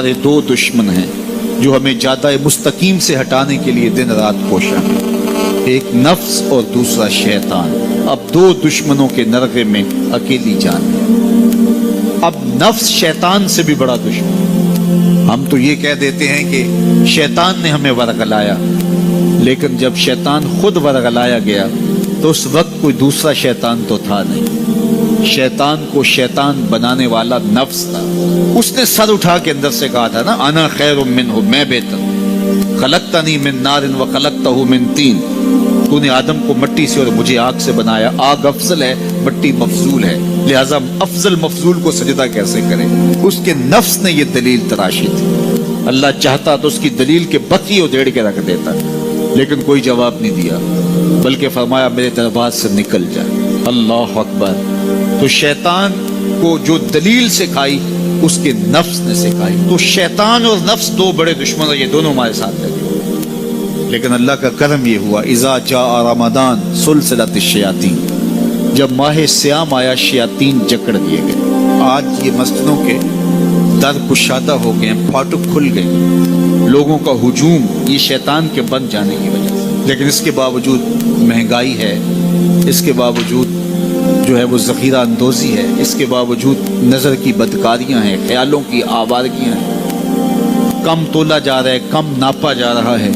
ہمارے دو دشمن ہیں جو ہمیں جادہ مستقیم سے ہٹانے کے لیے دن رات کوشاں ہیں، ایک نفس اور دوسرا شیطان۔ اب دو دشمنوں کے نرغے میں اکیلی جان ہے۔ اب نفس شیطان سے بھی بڑا دشمن۔ ہم تو یہ کہہ دیتے ہیں کہ شیطان نے ہمیں ورغلایا، لیکن جب شیطان خود ورغلایا گیا تو اس وقت کوئی دوسرا شیطان تو تھا نہیں، شیطان کو شیطان بنانے والا نفس تھا۔ اس نے سر اٹھا کے اندر سے کہا تھا نا، انا خیر منہ، میں بہتر، خلقتنی من نار وخلقتہ من طین، تو نے آدم کو مٹی سے اور مجھے آگ سے بنایا، آگ افضل ہے، مٹی مفضول ہے، لہذا افضل مفضول کو سجدہ کیسے کرے؟ اس کے نفس نے یہ دلیل تراشی تھی۔ اللہ چاہتا تو اس کی دلیل کے بکی ادھیڑ کے رکھ دیتا، لیکن کوئی جواب نہیں دیا، بلکہ فرمایا میرے دربار سے نکل جا۔ اللہ اکبر۔ تو شیطان کو جو دلیل سکھائی اس کے نفس نے سکھائی۔ تو شیطان اور نفس دو بڑے دشمن، یہ دونوں ہمارے ساتھ لگے۔ لیکن اللہ کا کرم یہ ہوا، اذا جاء رمضان سلسلۃ الشیاطین، جب ماہ سیام آیا شیاطین جکڑ دیے گئے۔ آج یہ مسجدوں کے در کشادہ ہو گئے، پھاٹک کھل گئے، لوگوں کا ہجوم یہ شیطان کے بن جانے کی وجہ سے۔ لیکن اس کے باوجود مہنگائی ہے، اس کے باوجود جو ہے وہ ذخیرہ اندوزی ہے، اس کے باوجود نظر کی بدکاریاں ہیں، خیالوں کی آوارگیاں ہیں، کم تولا جا رہا ہے، کم ناپا جا رہا ہے،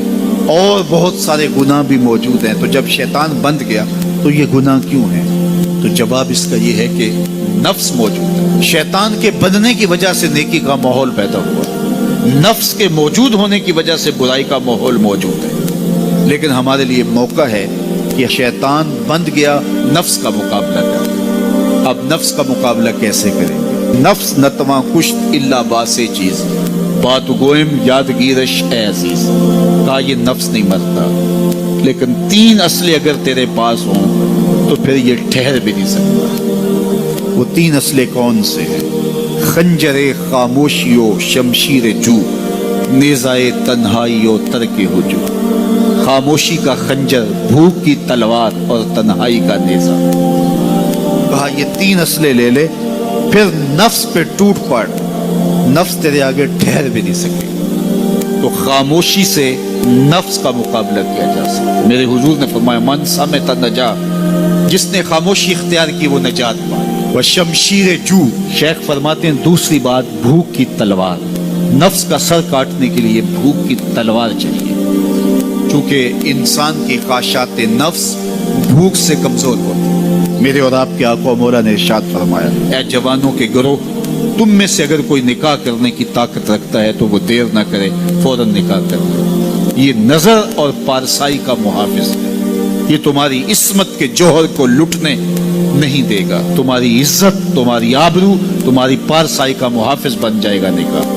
اور بہت سارے گناہ بھی موجود ہیں۔ تو جب شیطان بند گیا تو یہ گناہ کیوں ہیں؟ تو جواب اس کا یہ ہے کہ نفس موجود ہے۔ شیطان کے بندنے کی وجہ سے نیکی کا ماحول پیدا ہوا، نفس کے موجود ہونے کی وجہ سے برائی کا ماحول موجود ہے۔ لیکن ہمارے لیے موقع ہے کہ شیطان بند گیا، نفس کا مقابلہ کریں۔ اب نفس کا مقابلہ کیسے کریں گے؟ نفس نتواں کشت الا باسے چیز، بات گوئم یادگیرش اے عزیز، کہا یہ نفس نہیں مرتا، لیکن تین اسلحے اگر تیرے پاس ہوں تو پھر یہ ٹھہر بھی نہیں سکتا۔ وہ تین اسلحے کون سے ہیں؟ خنجر خاموشی و شمشیر جو، نیزائے تنہائی و ترک ہجو۔ خاموشی کا خنجر، بھوک کی تلوار اور تنہائی کا نیزہ۔ کہا یہ تین اسلحے لے لے، پھر نفس پہ ٹوٹ پڑ، نفس تیرے آگے ٹھہر بھی نہیں سکے۔ تو خاموشی سے نفس کا مقابلہ کیا جا سکتا۔ میرے حضور نے فرمایا من صمت نجا، جس نے خاموشی اختیار کی وہ نجات پائے۔ وشمشیر جو، شیخ فرماتے ہیں دوسری بات بھوک کی تلوار، نفس کا سر کاٹنے کے لیے بھوک کی تلوار چاہیے، چونکہ انسان کی خواہشات نفس بھوک سے کمزور ہوتی۔ میرے اور آپ کے آقا و مولا نے ارشاد فرمایا، اے جوانوں کے گروہ، تم میں سے اگر کوئی نکاح کرنے کی طاقت رکھتا ہے تو وہ دیر نہ کرے، فوراً نکاح کر لے۔ یہ نظر اور پارسائی کا محافظ ہے، یہ تمہاری عصمت کے جوہر کو لٹنے نہیں دے گا، تمہاری عزت، تمہاری آبرو، تمہاری پارسائی کا محافظ بن جائے گا نکاح۔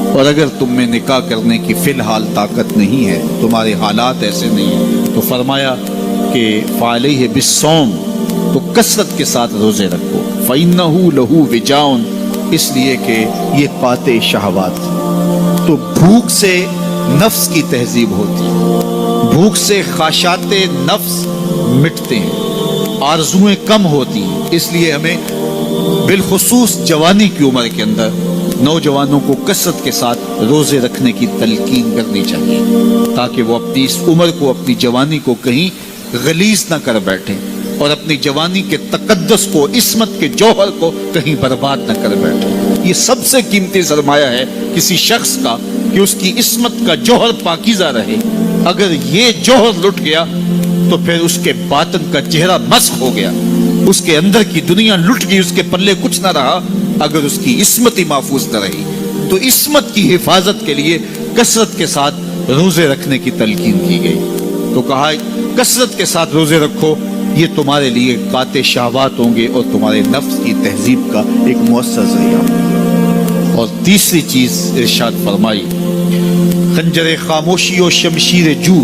اور اگر تم میں نکاح کرنے کی فی الحال طاقت نہیں ہے، تمہارے حالات ایسے نہیں ہیں، تو فرمایا کہ فعلیہ بالصوم، تو کثرت کے ساتھ روزے رکھو، فإنہ لہ وجاء، اس لیے کہ یہ قاطع شہوات۔ تو بھوک سے نفس کی تہذیب ہوتی ہے، بھوک سے خواہشات نفس مٹتے ہیں، آرزویں کم ہوتی ہیں۔ اس لیے ہمیں بالخصوص جوانی کی عمر کے اندر نوجوانوں کو کثرت کے ساتھ روزے رکھنے کی تلقین کرنی چاہیے، تاکہ وہ اپنی اس عمر کو، اپنی جوانی کو کہیں غلیظ نہ کر بیٹھیں، اور اپنی جوانی کے تقدس کو، عصمت کے جوہر کو کہیں برباد نہ کر بیٹھے۔ یہ سب سے قیمتی سرمایہ ہے کسی شخص کا کہ اس کی عصمت کا جوہر پاکیزہ رہے۔ اگر یہ جوہر لٹ گیا تو پھر اس کے باطن کا چہرہ مسخ ہو گیا، اس کے اندر کی دنیا لٹ گئی، اس کے پلے کچھ نہ رہا اگر اس کی عصمت ہی محفوظ نہ رہی۔ تو عصمت کی حفاظت کے لیے کثرت کے ساتھ روزے رکھنے کی تلقین کی گئی۔ تو کہا کثرت کے ساتھ روزے رکھو، یہ تمہارے لیے قاطع شہوات ہوں گے اور تمہارے نفس کی تہذیب کا ایک مؤثر ذریعہ ہوں گے۔ اور تیسری چیز ارشاد فرمائی، خنجر خاموشی و شمشیر جو،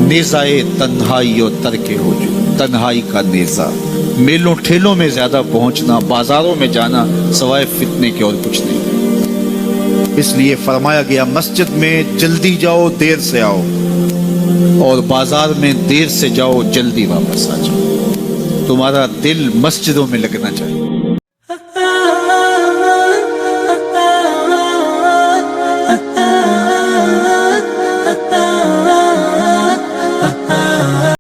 نیزائے تنہائی و ترک ہجو، تنہائی کا نیزہ۔ میلوں ٹھیلوں میں زیادہ پہنچنا، بازاروں میں جانا سوائے فتنے کے اور کچھ نہیں۔ اس لیے فرمایا گیا مسجد میں جلدی جاؤ دیر سے آؤ، اور بازار میں دیر سے جاؤ جلدی واپس آ جاؤ۔ تمہارا دل مسجدوں میں لگنا چاہیے۔